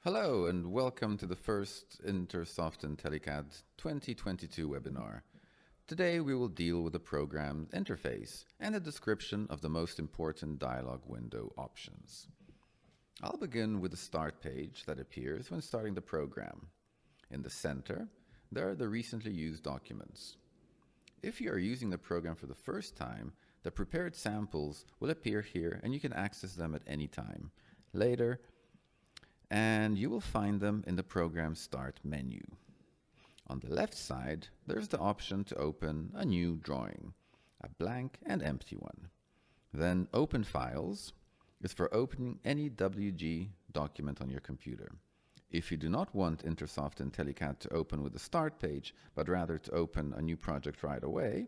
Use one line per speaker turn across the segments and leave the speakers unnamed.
Hello and welcome to the first INTERsoft-INTELLICAD 2022 webinar. Today we will deal with the program interface and a description of the most important dialog window options. I'll begin with the start page that appears when starting the program. In the center, there are the recently used documents. If you are using the program for the first time, the prepared samples will appear here and you can access them at any time. Later, and you will find them in the Program Start menu. On the left side, there's the option to open a new drawing, a blank and empty one. Then Open Files is for opening any WG document on your computer. If you do not want INTERsoft-INTELLICAD to open with the Start page, but rather to open a new project right away,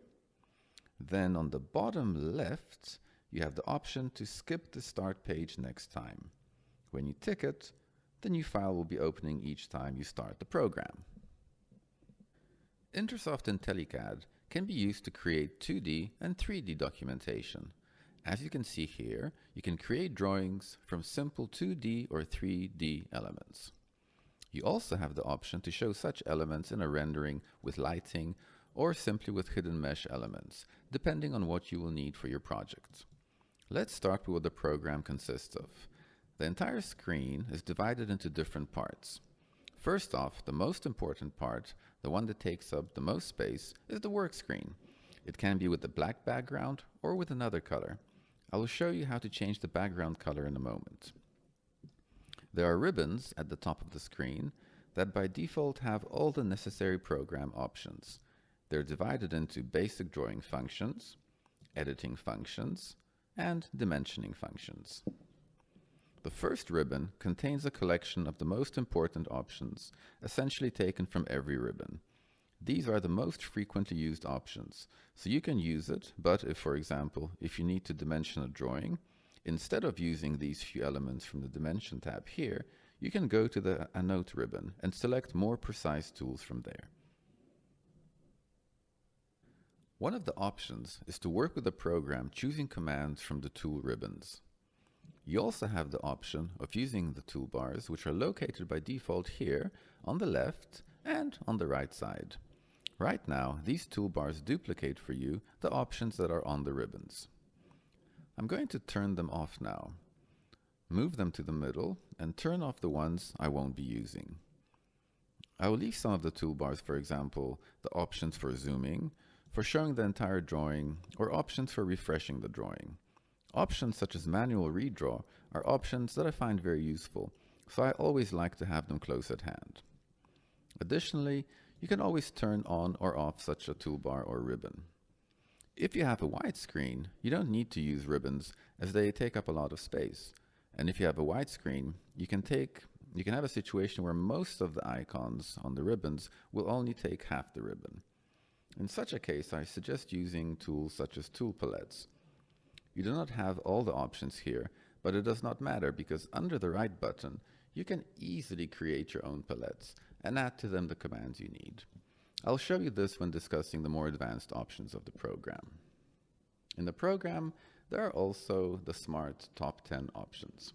then on the bottom left, you have the option to skip the Start page next time. When you tick it, the new file will be opening each time you start the program. INTERsoft-INTELLICAD can be used to create 2D and 3D documentation. As you can see here, you can create drawings from simple 2D or 3D elements. You also have the option to show such elements in a rendering with lighting or simply with hidden mesh elements, depending on what you will need for your project. Let's start with what the program consists of. The entire screen is divided into different parts. First off, the most important part, the one that takes up the most space, is the work screen. It can be with a black background or with another color. I will show you how to change the background color in a moment. There are ribbons at the top of the screen that by default have all the necessary program options. They're divided into basic drawing functions, editing functions, and dimensioning functions. The first ribbon contains a collection of the most important options, essentially taken from every ribbon. These are the most frequently used options, so you can use it, but if, for example, if you need to dimension a drawing, instead of using these few elements from the Dimension tab here, you can go to the Annote ribbon and select more precise tools from there. One of the options is to work with the program choosing commands from the tool ribbons. You also have the option of using the toolbars, which are located by default here on the left and on the right side. Right now, these toolbars duplicate for you the options that are on the ribbons. I'm going to turn them off now. Move them to the middle and turn off the ones I won't be using. I will leave some of the toolbars, for example, the options for zooming, for showing the entire drawing, or options for refreshing the drawing. Options such as manual redraw are options that I find very useful, so I always like to have them close at hand. Additionally, you can always turn on or off such a toolbar or ribbon. If you have a wide screen, you don't need to use ribbons as they take up a lot of space. And if you have a wide screen, you can have a situation where most of the icons on the ribbons will only take half the ribbon. In such a case, I suggest using tools such as tool palettes. You do not have all the options here, but it does not matter because under the right button, you can easily create your own palettes and add to them the commands you need. I'll show you this when discussing the more advanced options of the program. In the program, there are also the Smart Top 10 options.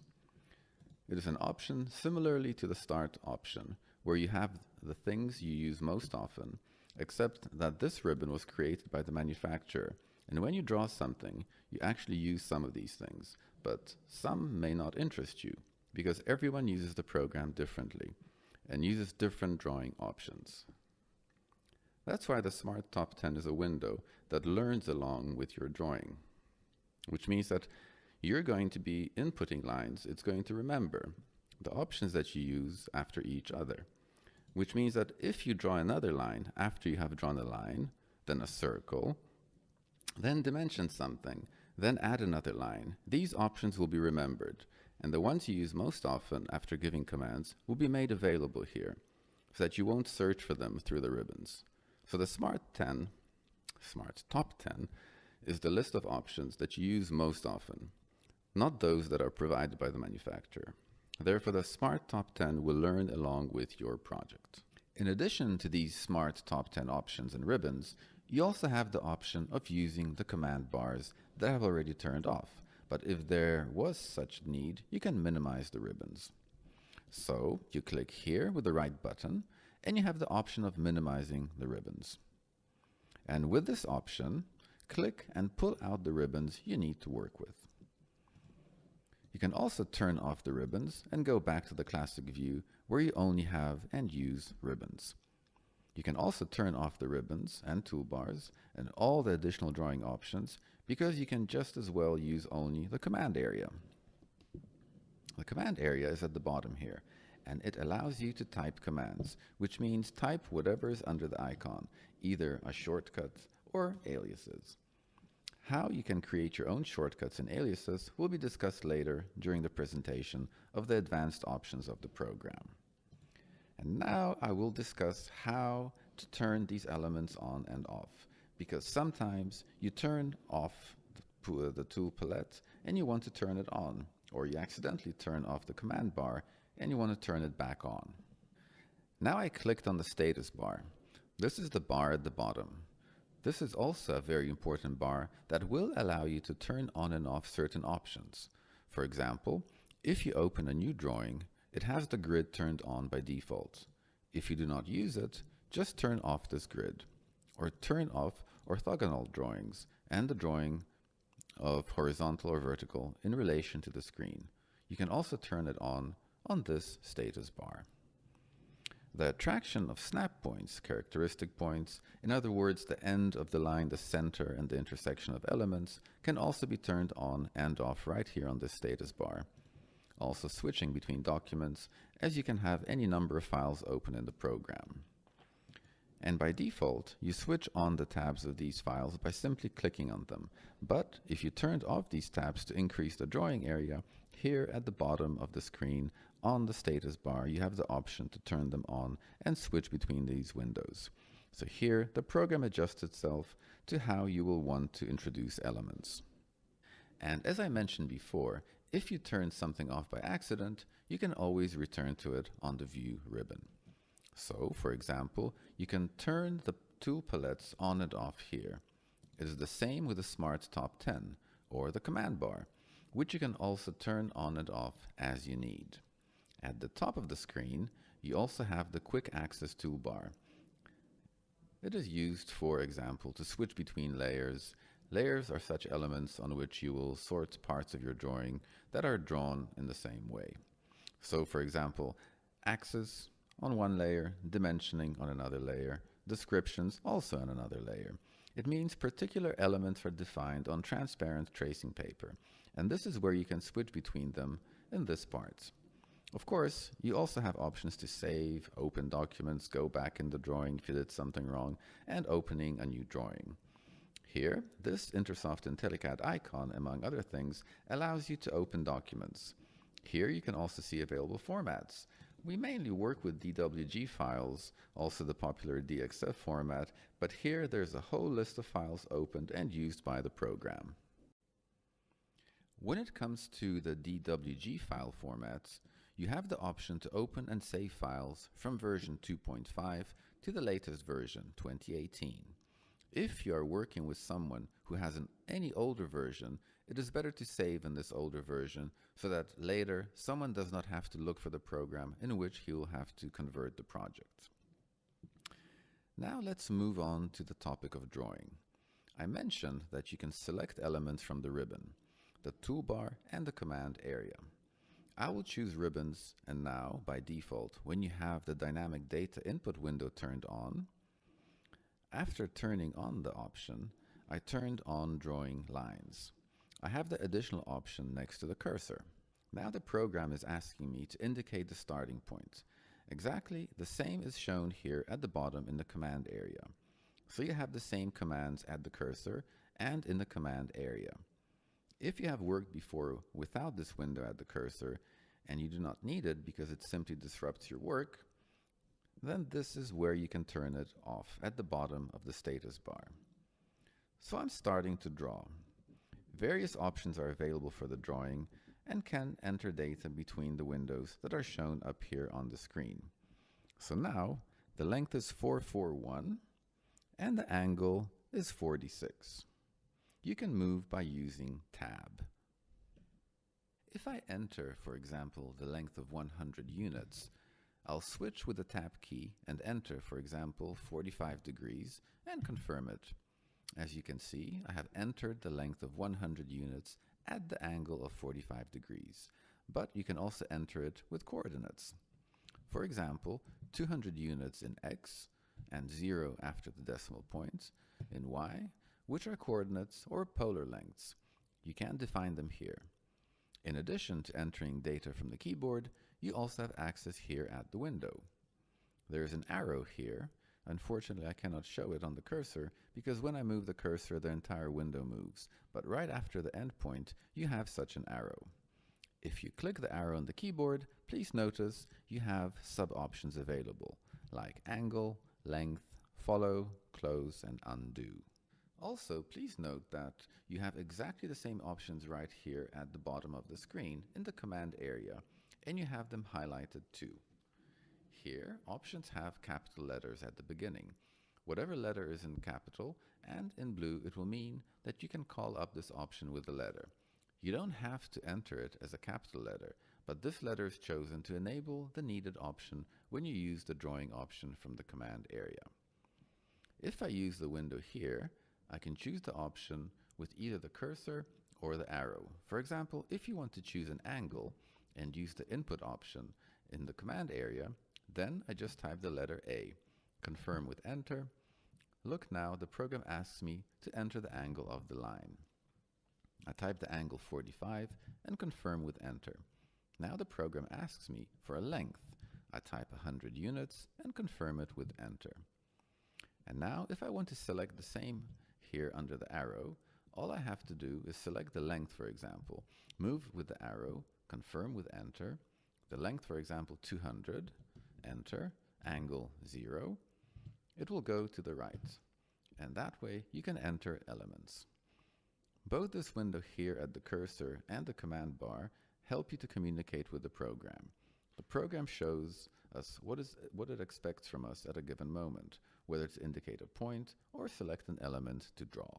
It is an option similarly to the Start option, where you have the things you use most often, except that this ribbon was created by the manufacturer. And when you draw something, you actually use some of these things, but some may not interest you because everyone uses the program differently and uses different drawing options. That's why the Smart Top 10 is a window that learns along with your drawing, which means that you're going to be inputting lines. It's going to remember the options that you use after each other, which means that if you draw another line after you have drawn a line, then a circle, then dimension something, then add another line. These options will be remembered, and the ones you use most often after giving commands will be made available here, so that you won't search for them through the ribbons. So the Smart Top 10 is the list of options that you use most often, not those that are provided by the manufacturer. Therefore, the Smart Top 10 will learn along with your project. In addition to these Smart Top 10 options and ribbons, you also have the option of using the command bars that I've already turned off, but if there was such need, you can minimize the ribbons. So you click here with the right button, and you have the option of minimizing the ribbons. And with this option, click and pull out the ribbons you need to work with. You can also turn off the ribbons and go back to the classic view where you only have and use ribbons. You can also turn off the ribbons and toolbars and all the additional drawing options because you can just as well use only the command area. The command area is at the bottom here, and it allows you to type commands, which means type whatever is under the icon, either a shortcut or aliases. How you can create your own shortcuts and aliases will be discussed later during the presentation of the advanced options of the program. And now I will discuss how to turn these elements on and off, because sometimes you turn off the tool palette and you want to turn it on, or you accidentally turn off the command bar and you want to turn it back on. Now I clicked on the status bar. This is the bar at the bottom. This is also a very important bar that will allow you to turn on and off certain options. For example, if you open a new drawing, it has the grid turned on by default. If you do not use it, just turn off this grid, or turn off orthogonal drawings and the drawing of horizontal or vertical in relation to the screen. You can also turn it on this status bar. The attraction of snap points, characteristic points, in other words, the end of the line, the center, and the intersection of elements, can also be turned on and off right here on this status bar. Also switching between documents, as you can have any number of files open in the program. And by default, you switch on the tabs of these files by simply clicking on them. But if you turned off these tabs to increase the drawing area, here at the bottom of the screen on the status bar, you have the option to turn them on and switch between these windows. So here, the program adjusts itself to how you will want to introduce elements. And as I mentioned before, if you turn something off by accident, you can always return to it on the View ribbon. So, for example, you can turn the tool palettes on and off here. It is the same with the Smart Top 10 or the command bar, which you can also turn on and off as you need. At the top of the screen, you also have the Quick Access toolbar. It is used, for example, to switch between layers. Layers are such elements on which you will sort parts of your drawing that are drawn in the same way. So, for example, axes on one layer, dimensioning on another layer, descriptions also on another layer. It means particular elements are defined on transparent tracing paper, and this is where you can switch between them in this part. Of course, you also have options to save, open documents, go back in the drawing if you did something wrong, and opening a new drawing. Here, this INTERsoft-INTELLICAD icon, among other things, allows you to open documents. Here you can also see available formats. We mainly work with DWG files, also the popular DXF format, but here there's a whole list of files opened and used by the program. When it comes to the DWG file formats, you have the option to open and save files from version 2.5 to the latest version, 2018. If you are working with someone who has any older version, it is better to save in this older version so that later someone does not have to look for the program in which he will have to convert the project. Now let's move on to the topic of drawing. I mentioned that you can select elements from the ribbon, the toolbar, and the command area. I will choose ribbons, and now, by default, when you have the dynamic data input window turned on, after turning on the option, I turned on drawing lines. I have the additional option next to the cursor. Now the program is asking me to indicate the starting point. Exactly the same is shown here at the bottom in the command area. So you have the same commands at the cursor and in the command area. If you have worked before without this window at the cursor and you do not need it because it simply disrupts your work, then this is where you can turn it off at the bottom of the status bar. So I'm starting to draw. Various options are available for the drawing and can enter data between the windows that are shown up here on the screen. So now the length is 441 and the angle is 46. You can move by using Tab. If I enter, for example, the length of 100 units, I'll switch with the Tab key and enter, for example, 45 degrees and confirm it. As you can see, I have entered the length of 100 units at the angle of 45 degrees, but you can also enter it with coordinates. For example, 200 units in X and 0 after the decimal point in Y, which are coordinates or polar lengths. You can define them here. In addition to entering data from the keyboard, you also have access here at the window. There is an arrow here. Unfortunately, I cannot show it on the cursor because when I move the cursor, the entire window moves. But right after the endpoint, you have such an arrow. If you click the arrow on the keyboard, please notice you have sub-options available, like angle, length, follow, close, and undo. Also, please note that you have exactly the same options right here at the bottom of the screen in the command area, and you have them highlighted too. Here, options have capital letters at the beginning. Whatever letter is in capital, and in blue it will mean that you can call up this option with the letter. You don't have to enter it as a capital letter, but this letter is chosen to enable the needed option when you use the drawing option from the command area. If I use the window here, I can choose the option with either the cursor or the arrow. For example, if you want to choose an angle and use the input option in the command area, then I just type the letter A, confirm with enter. Look now, the program asks me to enter the angle of the line. I type the angle 45 and confirm with enter. Now the program asks me for a length. I type 100 units and confirm it with enter. And now if I want to select the same here under the arrow, all I have to do is select the length, for example, move with the arrow, confirm with enter, the length, for example, 200, enter, angle 0. It will go to the right. And that way you can enter elements. Both this window here at the cursor and the command bar help you to communicate with the program. The program shows us what it expects from us at a given moment, whether to indicate a point or select an element to draw.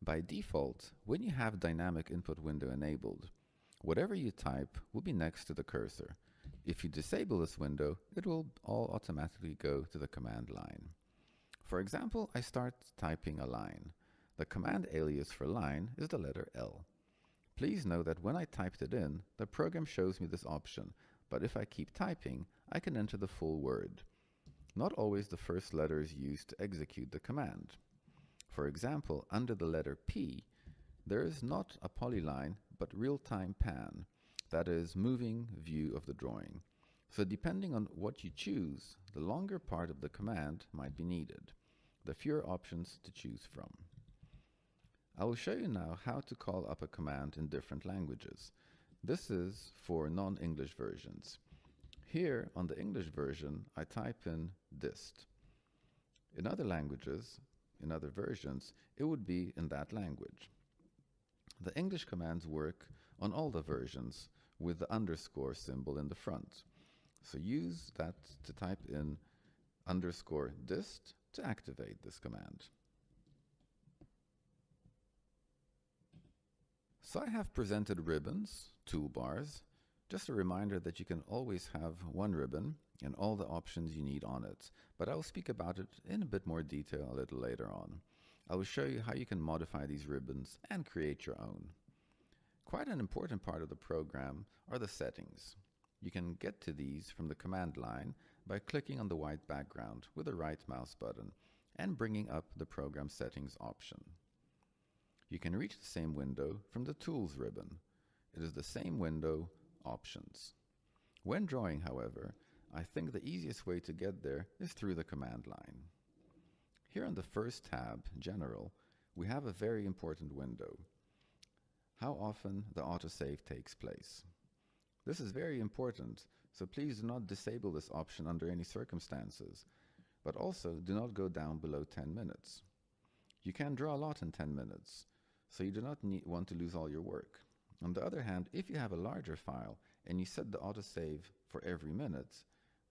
By default, when you have dynamic input window enabled, whatever you type will be next to the cursor. If you disable this window, it will all automatically go to the command line. For example, I start typing a line. The command alias for line is the letter L. Please know that when I typed it in, the program shows me this option, but if I keep typing, I can enter the full word. Not always the first letter is used to execute the command. For example, under the letter P, there is not a polyline, but real-time pan, that is, moving view of the drawing. So depending on what you choose, the longer part of the command might be needed. The fewer options to choose from. I will show you now how to call up a command in different languages. This is for non-English versions. Here on the English version, I type in dist. In other languages, in other versions, it would be in that language. The English commands work on all the versions with the underscore symbol in the front. So use that to type in underscore dist to activate this command. So I have presented ribbons, toolbars. Just a reminder that you can always have one ribbon and all the options you need on it, but I will speak about it in a bit more detail a little later on. I will show you how you can modify these ribbons and create your own. Quite an important part of the program are the settings. You can get to these from the command line by clicking on the white background with the right mouse button and bringing up the program settings option. You can reach the same window from the Tools ribbon. It is the same window, Options. When drawing, however, I think the easiest way to get there is through the command line. Here on the first tab, General, we have a very important window. How often the autosave takes place. This is very important, so please do not disable this option under any circumstances, but also do not go down below 10 minutes. You can draw a lot in 10 minutes, so you do not want to lose all your work. On the other hand, if you have a larger file and you set the autosave for every minute,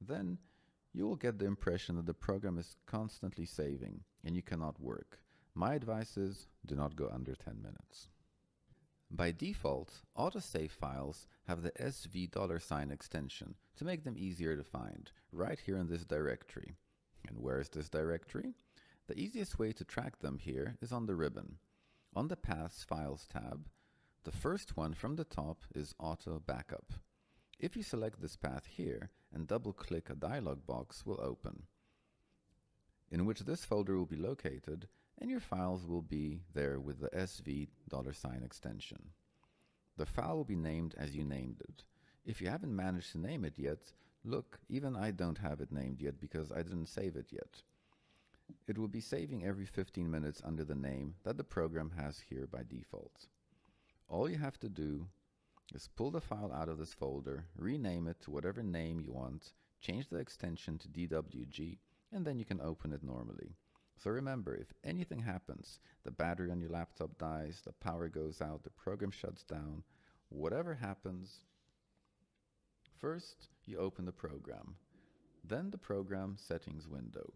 then you will get the impression that the program is constantly saving and you cannot work. My advice is do not go under 10 minutes. By default, autosave files have the $$ extension to make them easier to find, right here in this directory. And where is this directory? The easiest way to track them here is on the ribbon. On the Paths Files tab, the first one from the top is Auto Backup. If you select this path here and double-click, a dialog box will open, in which this folder will be located, and your files will be there with the $$ extension. The file will be named as you named it. If you haven't managed to name it yet, look, even I don't have it named yet because I didn't save it yet. It will be saving every 15 minutes under the name that the program has here by default. All you have to do is pull the file out of this folder, rename it to whatever name you want, change the extension to DWG, and then you can open it normally. So remember, if anything happens, the battery on your laptop dies, the power goes out, the program shuts down, whatever happens, first you open the program, then the program settings window.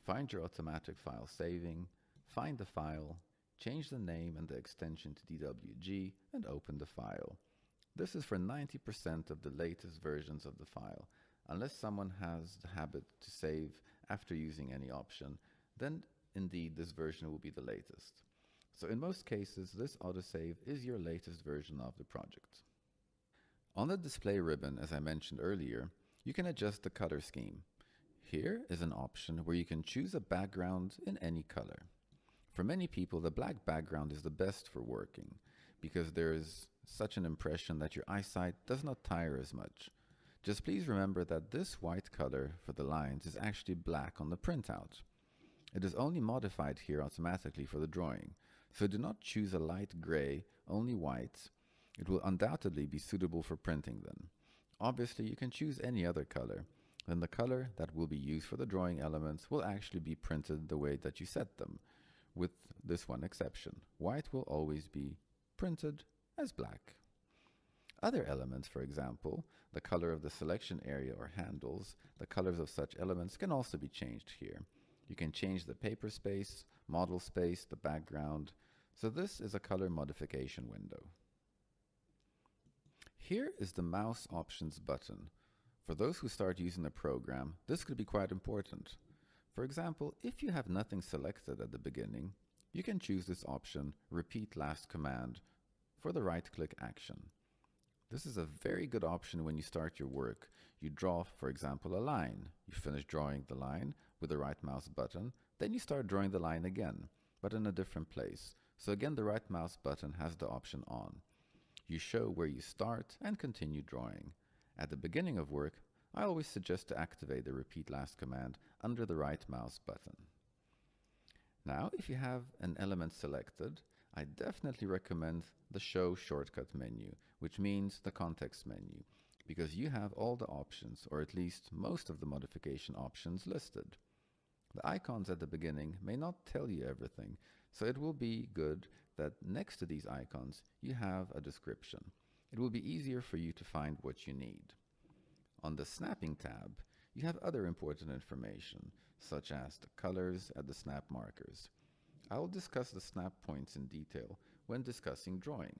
Find your automatic file saving, find the file, change the name and the extension to DWG, and open the file. This is for 90% of the latest versions of the file. Unless someone has the habit to save after using any option, then indeed this version will be the latest. So in most cases, this autosave is your latest version of the project. On the display ribbon, as I mentioned earlier, you can adjust the color scheme. Here is an option where you can choose a background in any color. For many people, the black background is the best for working because there is such an impression that your eyesight does not tire as much. Just please remember that this white color for the lines is actually black on the printout. It is only modified here automatically for the drawing, so do not choose a light gray, only white. It will undoubtedly be suitable for printing then. Obviously, you can choose any other color. Then the color that will be used for the drawing elements will actually be printed the way that you set them, with this one exception. White will always be printed as black. Other elements, for example, the color of the selection area or handles, the colors of such elements can also be changed here. You can change the paper space, model space, the background. So this is a color modification window. Here is the mouse options button. For those who start using the program, this could be quite important. For example, if you have nothing selected at the beginning, you can choose this option, Repeat Last Command, for the right-click action. This is a very good option when you start your work. You draw, for example, a line. You finish drawing the line with the right mouse button, then you start drawing the line again, but in a different place. So again, the right mouse button has the option on. You show where you start and continue drawing. At the beginning of work, I always suggest to activate the Repeat Last command under the right mouse button. Now, if you have an element selected, I definitely recommend the Show Shortcut menu, which means the context menu, because you have all the options, or at least most of the modification options listed. The icons at the beginning may not tell you everything, so it will be good that next to these icons you have a description. It will be easier for you to find what you need. On the Snapping tab, you have other important information, such as the colors and the snap markers. I will discuss the snap points in detail when discussing drawing.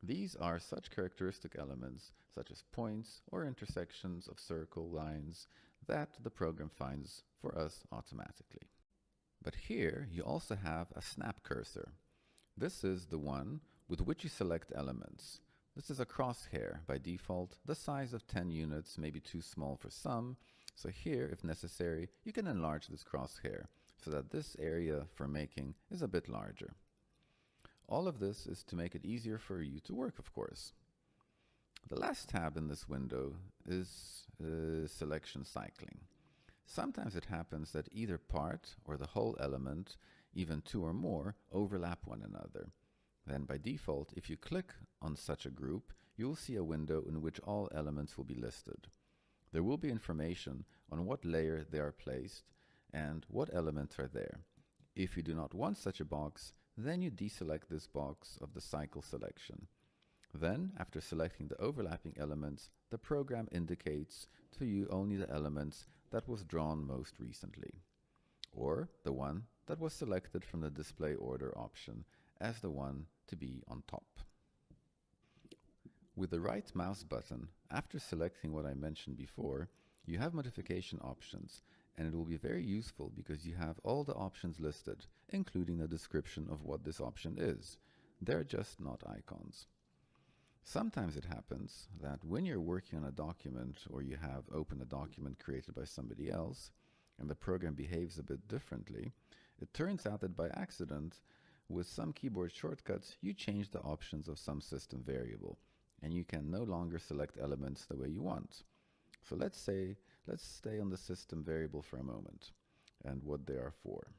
These are such characteristic elements, such as points or intersections of circle lines, that the program finds for us automatically. But here you also have a snap cursor. This is the one with which you select elements. This is a crosshair. By default, the size of 10 units may be too small for some, so here, if necessary, you can enlarge this crosshair so that this area for making is a bit larger. All of this is to make it easier for you to work, of course. The last tab in this window is selection cycling. Sometimes it happens that either part or the whole element, even two or more, overlap one another. Then by default, if you click on such a group, you will see a window in which all elements will be listed. There will be information on what layer they are placed and what elements are there. If you do not want such a box, then you deselect this box of the cycle selection. Then, after selecting the overlapping elements, the program indicates to you only the elements that was drawn most recently, or the one that was selected from the display order option, as the one to be on top. With the right mouse button, after selecting what I mentioned before, you have modification options, and it will be very useful because you have all the options listed, including a description of what this option is. They're just not icons. Sometimes it happens that when you're working on a document or you have opened a document created by somebody else and the program behaves a bit differently, it turns out that by accident, with some keyboard shortcuts, you change the options of some system variable and you can no longer select elements the way you want. So let's stay on the system variable for a moment and what they are for.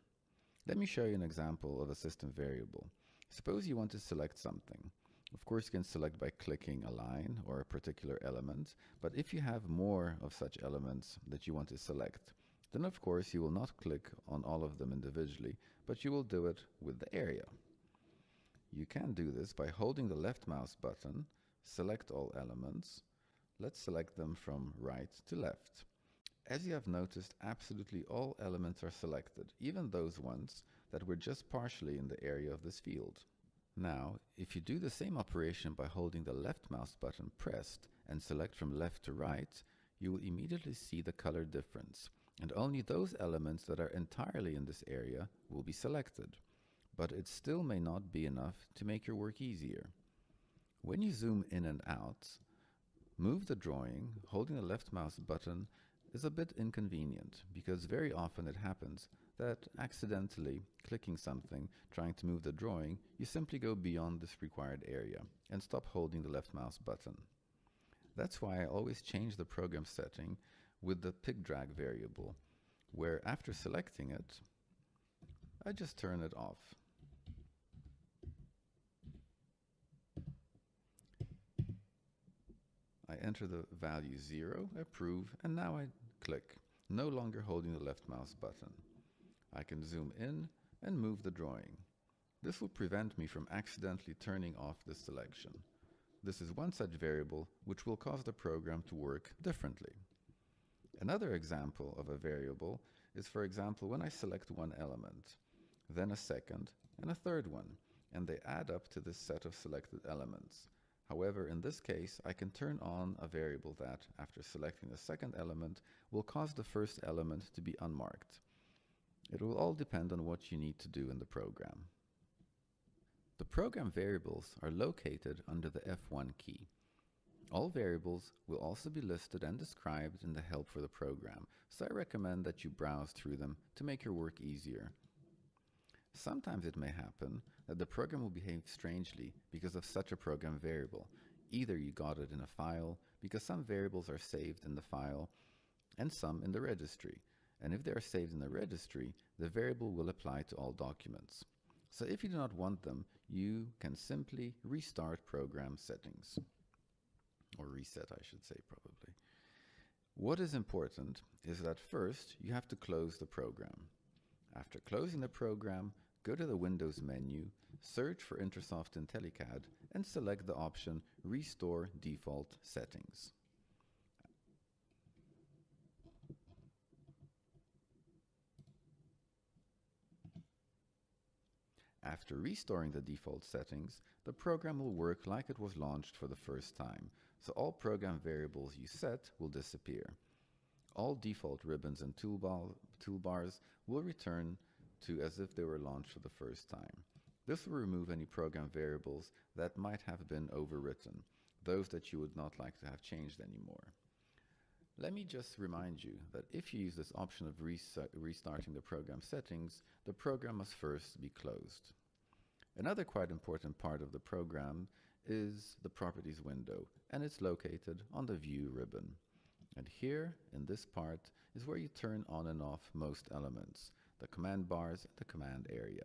Let me show you an example of a system variable. Suppose you want to select something. Of course, you can select by clicking a line or a particular element, but if you have more of such elements that you want to select, then of course you will not click on all of them individually, but you will do it with the area. You can do this by holding the left mouse button, select all elements. Let's select them from right to left. As you have noticed, absolutely all elements are selected, even those ones that were just partially in the area of this field. Now, if you do the same operation by holding the left mouse button pressed and select from left to right, you will immediately see the color difference, and only those elements that are entirely in this area will be selected. But it still may not be enough to make your work easier. When you zoom in and out, move the drawing, holding the left mouse button is a bit inconvenient because very often it happens that accidentally clicking something, trying to move the drawing, you simply go beyond this required area and stop holding the left mouse button. That's why I always change the program setting with the pick drag variable, where after selecting it, I just turn it off. I enter the value 0, approve, and now I click, no longer holding the left mouse button. I can zoom in and move the drawing. This will prevent me from accidentally turning off this selection. This is one such variable which will cause the program to work differently. Another example of a variable is, for example, when I select one element, then a second and a third one, and they add up to this set of selected elements. However, in this case, I can turn on a variable that, after selecting the second element, will cause the first element to be unmarked. It will all depend on what you need to do in the program. The program variables are located under the F1 key. All variables will also be listed and described in the help for the program, so I recommend that you browse through them to make your work easier. Sometimes it may happen that the program will behave strangely because of such a program variable. Either you got it in a file, because some variables are saved in the file, and some in the registry. And if they are saved in the registry, the variable will apply to all documents. So if you do not want them, you can simply restart program settings. Or reset, I should say, probably. What is important is that first you have to close the program. After closing the program, go to the Windows menu, search for INTERsoft-INTELLICAD, and select the option Restore Default Settings. After restoring the default settings, the program will work like it was launched for the first time, so all program variables you set will disappear. All default ribbons and toolbars will return to as if they were launched for the first time. This will remove any program variables that might have been overwritten, those that you would not like to have changed anymore. Let me just remind you that if you use this option of restarting the program settings, the program must first be closed. Another quite important part of the program is the Properties window, and it's located on the View ribbon. And here, in this part, is where you turn on and off most elements, the command bars and the command area.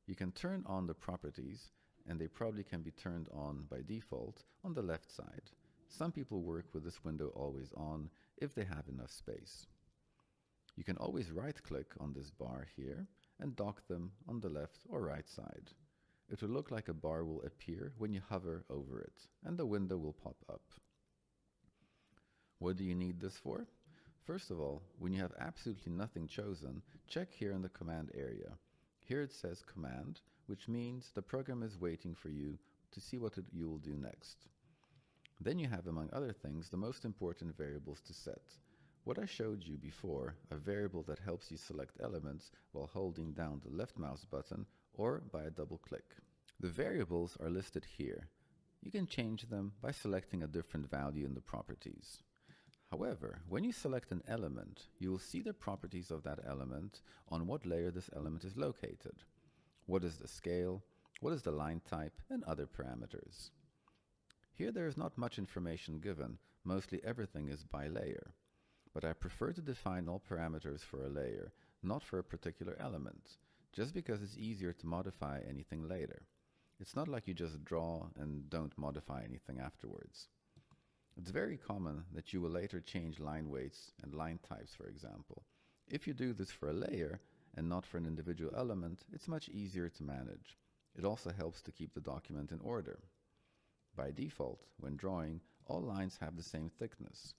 You can turn on the properties, and they probably can be turned on by default on the left side. Some people work with this window always on if they have enough space. You can always right-click on this bar here and dock them on the left or right side. It will look like a bar will appear when you hover over it, and the window will pop up. What do you need this for? First of all, when you have absolutely nothing chosen, check here in the command area. Here it says command, which means the program is waiting for you to see what you will do next. Then you have, among other things, the most important variables to set. What I showed you before, a variable that helps you select elements while holding down the left mouse button or by a double click. The variables are listed here. You can change them by selecting a different value in the properties. However, when you select an element, you will see the properties of that element on what layer this element is located. What is the scale, what is the line type, and other parameters. Here there is not much information given, mostly everything is by layer. But I prefer to define all parameters for a layer, not for a particular element, just because it's easier to modify anything later. It's not like you just draw and don't modify anything afterwards. It's very common that you will later change line weights and line types, for example. If you do this for a layer and not for an individual element, it's much easier to manage. It also helps to keep the document in order. By default, when drawing, all lines have the same thickness.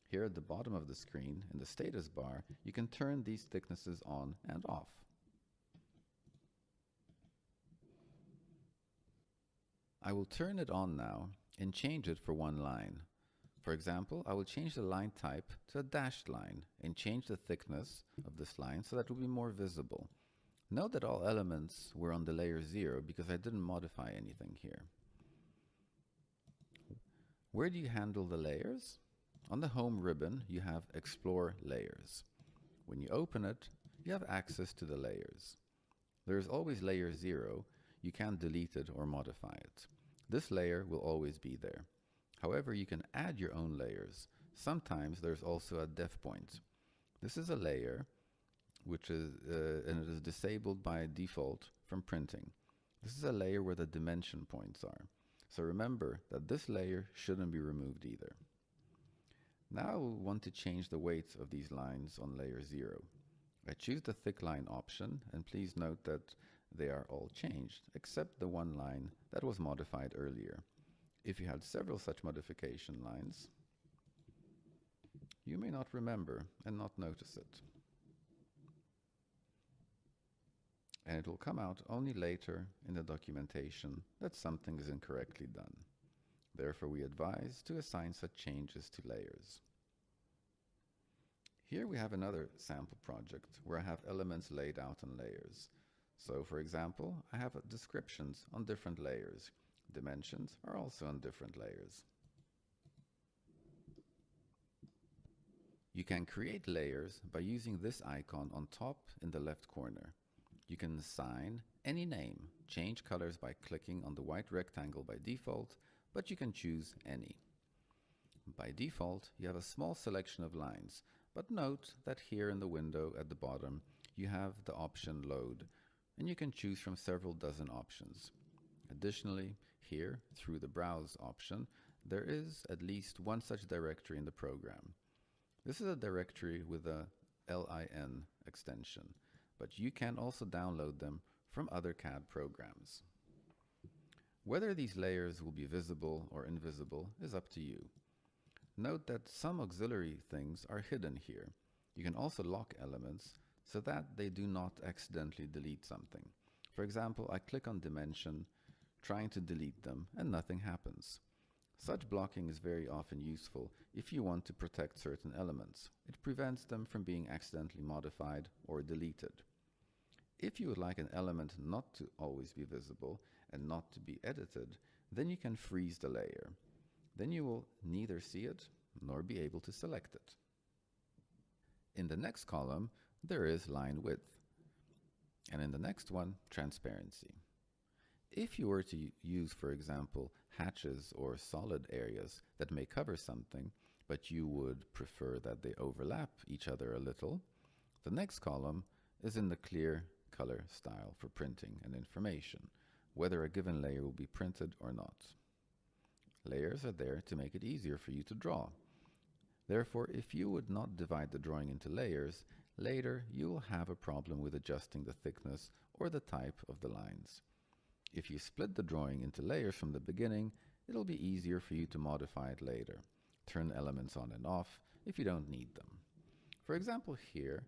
Here at the bottom of the screen, in the status bar, you can turn these thicknesses on and off. I will turn it on now and change it for one line. For example, I will change the line type to a dashed line and change the thickness of this line so that it will be more visible. Note that all elements were on the layer 0 because I didn't modify anything here. Where do you handle the layers? On the Home ribbon, you have Explore Layers. When you open it, you have access to the layers. There is always layer 0. You can't delete it or modify it. This layer will always be there. However, you can add your own layers. Sometimes there's also a def point. This is a layer which is and it is disabled by default from printing. This is a layer where the dimension points are. So remember that this layer shouldn't be removed either. Now I will want to change the weight of these lines on layer 0. I choose the thick line option, and please note that they are all changed except the one line that was modified earlier. If you had several such modification lines, you may not remember and not notice it. And it will come out only later in the documentation that something is incorrectly done. Therefore, we advise to assign such changes to layers. Here we have another sample project where I have elements laid out in layers. So, for example, I have descriptions on different layers. Dimensions are also on different layers. You can create layers by using this icon on top in the left corner. You can assign any name, change colors by clicking on the white rectangle by default, but you can choose any. By default, you have a small selection of lines, but note that here in the window at the bottom, you have the option Load, and you can choose from several dozen options. Additionally, here, through the Browse option, there is at least one such directory in the program. This is a directory with a LIN extension, but you can also download them from other CAD programs. Whether these layers will be visible or invisible is up to you. Note that some auxiliary things are hidden here. You can also lock elements so that they do not accidentally delete something. For example, I click on Dimension, trying to delete them, and nothing happens. Such blocking is very often useful if you want to protect certain elements. It prevents them from being accidentally modified or deleted. If you would like an element not to always be visible and not to be edited, then you can freeze the layer. Then you will neither see it nor be able to select it. In the next column, there is line width, and in the next one, transparency. If you were to use, for example, hatches or solid areas that may cover something, but you would prefer that they overlap each other a little, the next column is in the clear color style for printing and information, whether a given layer will be printed or not. Layers are there to make it easier for you to draw. Therefore, if you would not divide the drawing into layers, later you will have a problem with adjusting the thickness or the type of the lines. If you split the drawing into layers from the beginning, it'll be easier for you to modify it later. Turn elements on and off if you don't need them. For example, here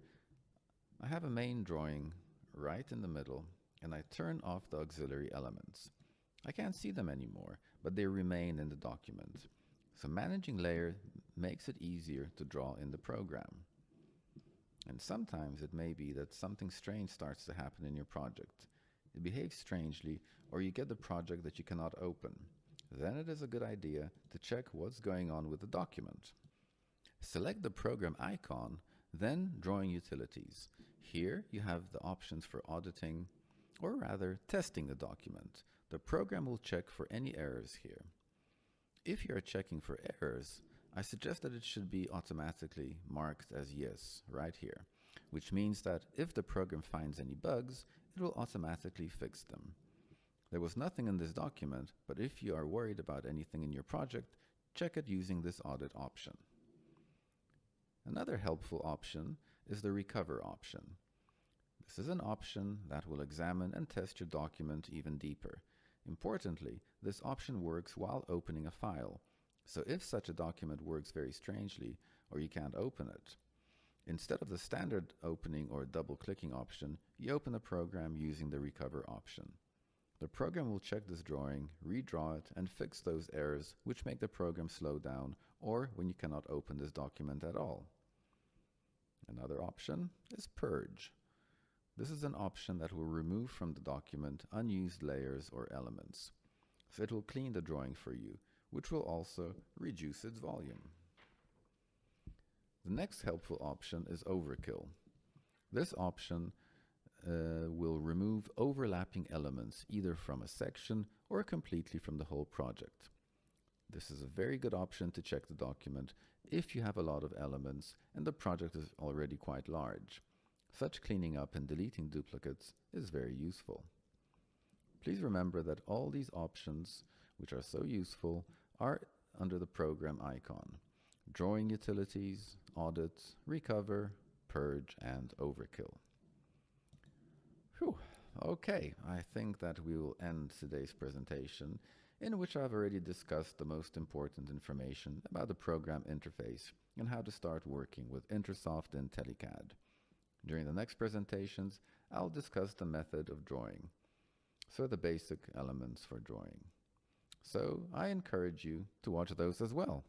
I have a main drawing right in the middle and I turn off the auxiliary elements. I can't see them anymore, but they remain in the document. So managing layers makes it easier to draw in the program. And sometimes it may be that something strange starts to happen in your project. It behaves strangely, or you get the project that you cannot open. Then it is a good idea to check what's going on with the document. Select the program icon, then Drawing Utilities. Here you have the options for auditing, or rather testing the document. The program will check for any errors here. If you are checking for errors, I suggest that it should be automatically marked as yes right here, which means that if the program finds any bugs, it will automatically fix them. There was nothing in this document, but if you are worried about anything in your project, check it using this audit option. Another helpful option is the recover option. This is an option that will examine and test your document even deeper. Importantly, this option works while opening a file. So if such a document works very strangely, or you can't open it, instead of the standard opening or double-clicking option, you open the program using the recover option. The program will check this drawing, redraw it, and fix those errors which make the program slow down, or when you cannot open this document at all. Another option is purge. This is an option that will remove from the document unused layers or elements. So it will clean the drawing for you, which will also reduce its volume. The next helpful option is overkill. This option will remove overlapping elements either from a section or completely from the whole project. This is a very good option to check the document if you have a lot of elements and the project is already quite large. Such cleaning up and deleting duplicates is very useful. Please remember that all these options, which are so useful, are under the program icon: Drawing Utilities, Audit, Recover, Purge, and Overkill. Whew. Okay, I think that we will end today's presentation, in which I've already discussed the most important information about the program interface and how to start working with INTERsoft-INTELLICAD. During the next presentations, I'll discuss the method of drawing, so the basic elements for drawing. So I encourage you to watch those as well.